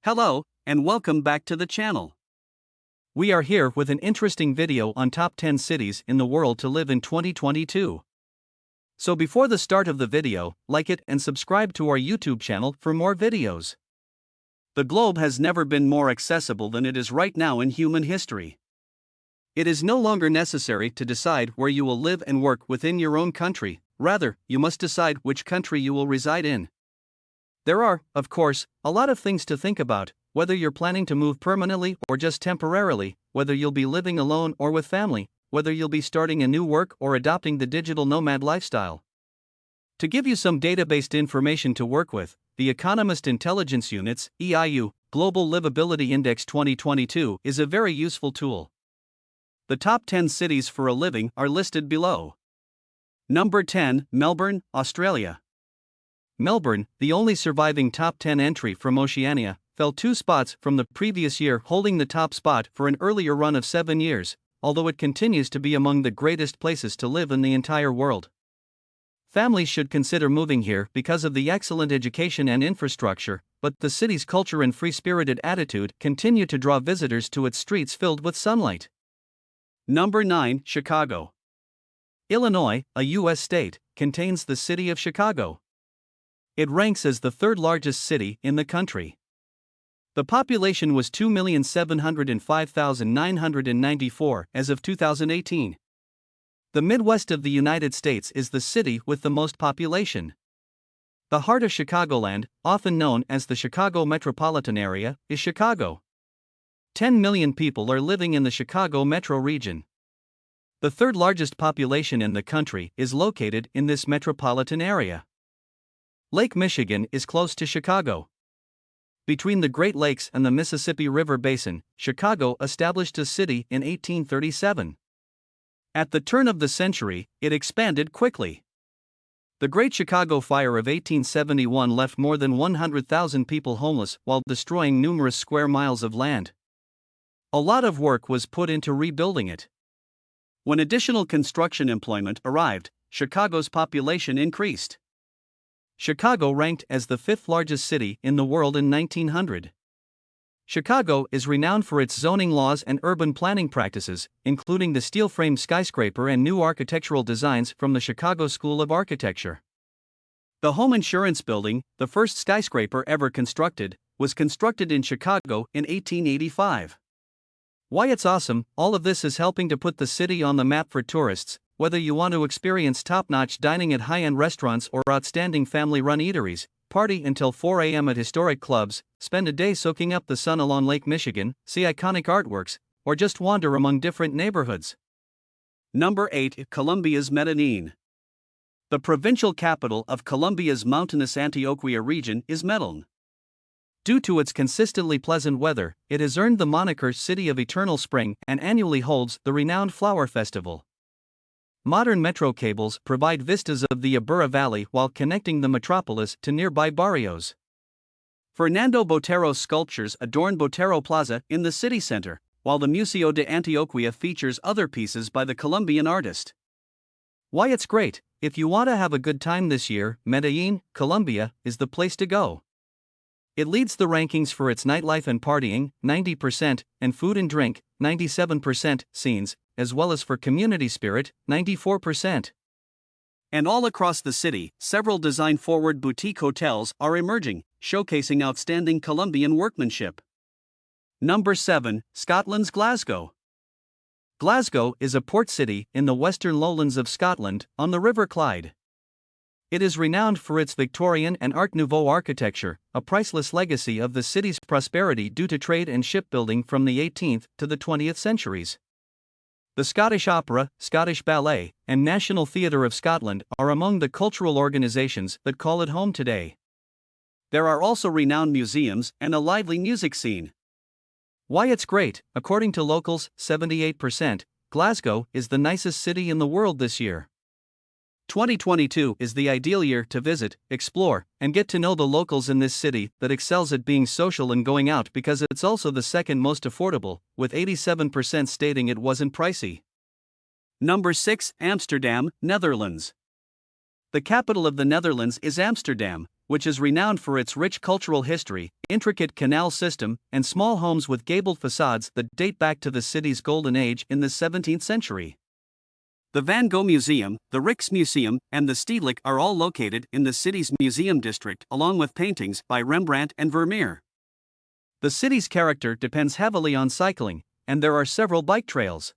Hello, and welcome back to the channel. We are here with an interesting video on top 10 cities in the world to live in 2022. So before the start of the video, like it and subscribe to our YouTube channel for more videos. The globe has never been more accessible than it is right now in human history. It is no longer necessary to decide where you will live and work within your own country, rather, you must decide which country you will reside in. There are, of course, a lot of things to think about, whether you're planning to move permanently or just temporarily, whether you'll be living alone or with family, whether you'll be starting a new work or adopting the digital nomad lifestyle. To give you some data-based information to work with, the Economist Intelligence Unit's EIU Global Livability Index 2022 is a very useful tool. The top 10 cities for a living are listed below. Number 10, Melbourne, Australia. Melbourne, the only surviving top 10 entry from Oceania, fell 2 spots from the previous year, holding the top spot for an earlier run of 7 years, although it continues to be among the greatest places to live in the entire world. Families should consider moving here because of the excellent education and infrastructure, but the city's culture and free-spirited attitude continue to draw visitors to its streets filled with sunlight. Number 9, Chicago. Illinois, a U.S. state, contains the city of Chicago. It ranks as the third largest city in the country. The population was 2,705,994 as of 2018. The Midwest of the United States is the city with the most population. The heart of Chicagoland, often known as the Chicago metropolitan area, is Chicago. 10 million people are living in the Chicago metro region. The third largest population in the country is located in this metropolitan area. Lake Michigan is close to Chicago. Between the Great Lakes and the Mississippi River Basin, Chicago established a city in 1837. At the turn of the century, it expanded quickly. The Great Chicago Fire of 1871 left more than 100,000 people homeless while destroying numerous square miles of land. A lot of work was put into rebuilding it. When additional construction employment arrived, Chicago's population increased. Chicago ranked as the 5th largest city in the world in 1900. Chicago is renowned for its zoning laws and urban planning practices, including the steel-frame skyscraper and new architectural designs from the Chicago School of Architecture. The Home Insurance Building, the first skyscraper ever constructed, was constructed in Chicago in 1885. Why it's awesome, all of this is helping to put the city on the map for tourists, whether you want to experience top-notch dining at high-end restaurants or outstanding family-run eateries, party until 4 a.m. at historic clubs, spend a day soaking up the sun along Lake Michigan, see iconic artworks, or just wander among different neighborhoods. Number 8, Colombia's Medellin. The provincial capital of Colombia's mountainous Antioquia region is Medellin. Due to its consistently pleasant weather, it has earned the moniker City of Eternal Spring and annually holds the renowned Flower Festival. Modern metro cables provide vistas of the Aburra Valley while connecting the metropolis to nearby barrios. Fernando Botero's sculptures adorn Botero Plaza in the city center, while the Museo de Antioquia features other pieces by the Colombian artist. Why it's great, if you want to have a good time this year, Medellin, Colombia, is the place to go. It leads the rankings for its nightlife and partying, 90%, and food and drink, 97%, scenes, as well as for community spirit, 94%. And all across the city, several design-forward boutique hotels are emerging, showcasing outstanding Colombian workmanship. Number 7, Scotland's Glasgow. Glasgow is a port city in the western lowlands of Scotland, on the River Clyde. It is renowned for its Victorian and Art Nouveau architecture, a priceless legacy of the city's prosperity due to trade and shipbuilding from the 18th to the 20th centuries. The Scottish Opera, Scottish Ballet, and National Theatre of Scotland are among the cultural organisations that call it home today. There are also renowned museums and a lively music scene. Why it's great, according to locals, 78%, Glasgow is the nicest city in the world this year. 2022 is the ideal year to visit, explore, and get to know the locals in this city that excels at being social and going out because it's also the second most affordable, with 87% stating it wasn't pricey. Number 6, Amsterdam, Netherlands. The capital of the Netherlands is Amsterdam, which is renowned for its rich cultural history, intricate canal system, and small homes with gabled facades that date back to the city's golden age in the 17th century. The Van Gogh Museum, the Rijksmuseum, and the Stedelijk are all located in the city's museum district, along with paintings by Rembrandt and Vermeer. The city's character depends heavily on cycling, and there are several bike trails.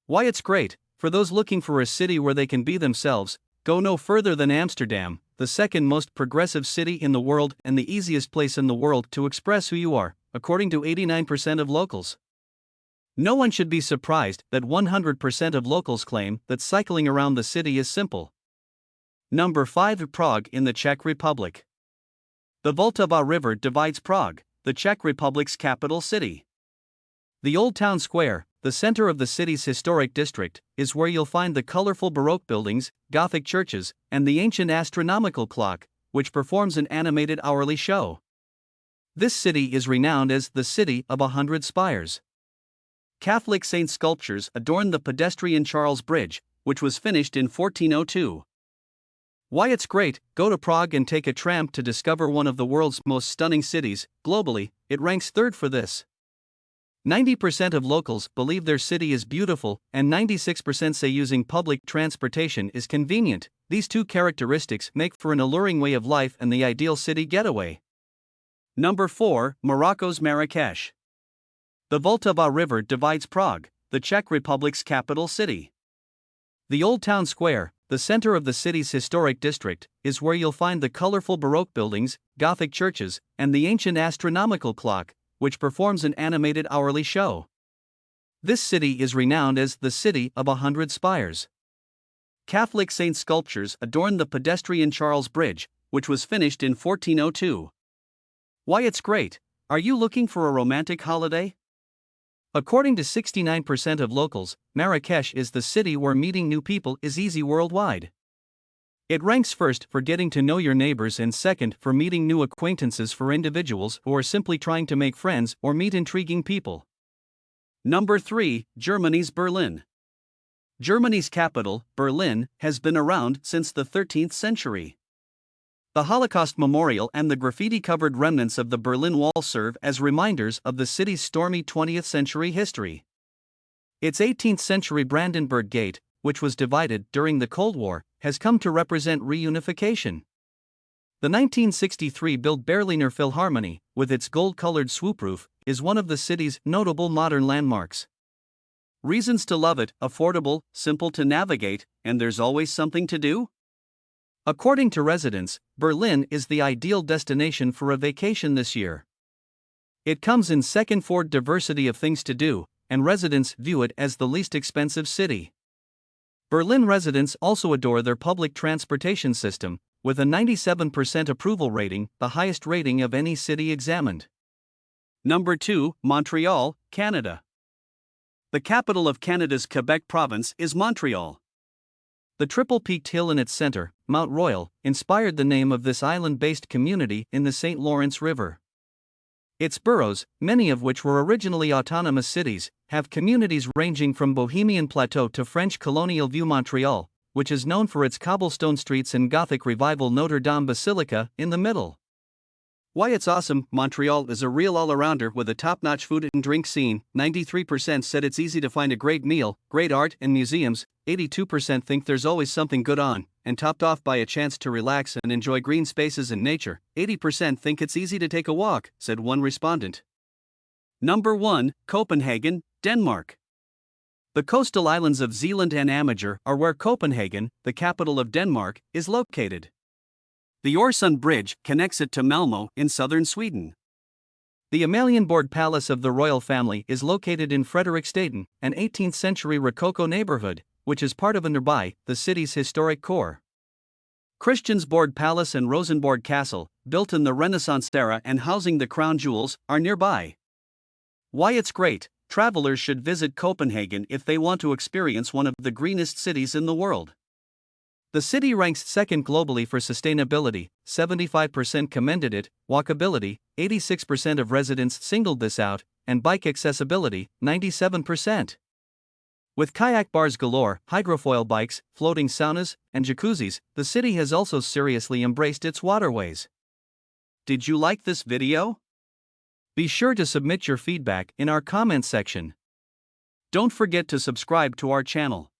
Why it's great, for those looking for a city where they can be themselves, go no further than Amsterdam, the second most progressive city in the world and the easiest place in the world to express who you are, according to 89% of locals. No one should be surprised that 100% of locals claim that cycling around the city is simple. Number 5. Prague in the Czech Republic. The Vltava River divides Prague, the Czech Republic's capital city. The Old Town Square, the center of the city's historic district, is where you'll find the colorful Baroque buildings, Gothic churches, and the ancient astronomical clock, which performs an animated hourly show. This city is renowned as the City of 100 Spires. Catholic saint sculptures adorn the pedestrian Charles Bridge, which was finished in 1402. Why it's great, go to Prague and take a tram to discover one of the world's most stunning cities. Globally, it ranks third for this. 90% of locals believe their city is beautiful, and 96% say using public transportation is convenient. These two characteristics make for an alluring way of life and the ideal city getaway. Number 4. Morocco's Marrakesh. The Vltava River divides Prague, the Czech Republic's capital city. The Old Town Square, the center of the city's historic district, is where you'll find the colorful Baroque buildings, Gothic churches, and the ancient astronomical clock, which performs an animated hourly show. This city is renowned as the City of 100 Spires. Catholic saint sculptures adorn the pedestrian Charles Bridge, which was finished in 1402. Why it's great, are you looking for a romantic holiday? According to 69% of locals, Marrakesh is the city where meeting new people is easy worldwide. It ranks first for getting to know your neighbors and second for meeting new acquaintances for individuals who are simply trying to make friends or meet intriguing people. Number 3. Germany's Berlin. Germany's capital, Berlin, has been around since the 13th century. The Holocaust Memorial and the graffiti-covered remnants of the Berlin Wall serve as reminders of the city's stormy 20th century history. Its 18th century Brandenburg Gate, which was divided during the Cold War, has come to represent reunification. The 1963-built Berliner Philharmonie, with its gold-colored swoop roof, is one of the city's notable modern landmarks. Reasons to love it: affordable, simple to navigate, and there's always something to do? According to residents, Berlin is the ideal destination for a vacation this year. It comes in second for diversity of things to do, and residents view it as the least expensive city. Berlin residents also adore their public transportation system, with a 97% approval rating, the highest rating of any city examined. Number 2. Montreal, Canada. The capital of Canada's Quebec province is Montreal. The triple-peaked hill in its center, Mount Royal, inspired the name of this island-based community in the St. Lawrence River. Its boroughs, many of which were originally autonomous cities, have communities ranging from Bohemian Plateau to French colonial Vieux Montreal, which is known for its cobblestone streets and Gothic Revival Notre Dame Basilica in the middle. Why it's awesome: Montreal is a real all-arounder with a top-notch food and drink scene. 93% said it's easy to find a great meal, great art and museums. 82% think there's always something good on, and topped off by a chance to relax and enjoy green spaces and nature. 80% think it's easy to take a walk, said one respondent. Number 1. Copenhagen, Denmark. The coastal islands of Zealand and Amager are where Copenhagen, the capital of Denmark, is located. The Øresund Bridge connects it to Malmö in southern Sweden. The Amalienborg Palace of the royal family is located in Frederiksstaden, an 18th century Rococo neighborhood, which is part of and nearby the city's historic core. Christiansborg Palace and Rosenborg Castle, built in the Renaissance era and housing the crown jewels, are nearby. Why it's great: travelers should visit Copenhagen if they want to experience one of the greenest cities in the world. The city ranks second globally for sustainability, 75% commended it, walkability, 86% of residents singled this out, and bike accessibility, 97%. With kayak bars galore, hydrofoil bikes, floating saunas, and jacuzzis, the city has also seriously embraced its waterways. Did you like this video? Be sure to submit your feedback in our comments section. Don't forget to subscribe to our channel.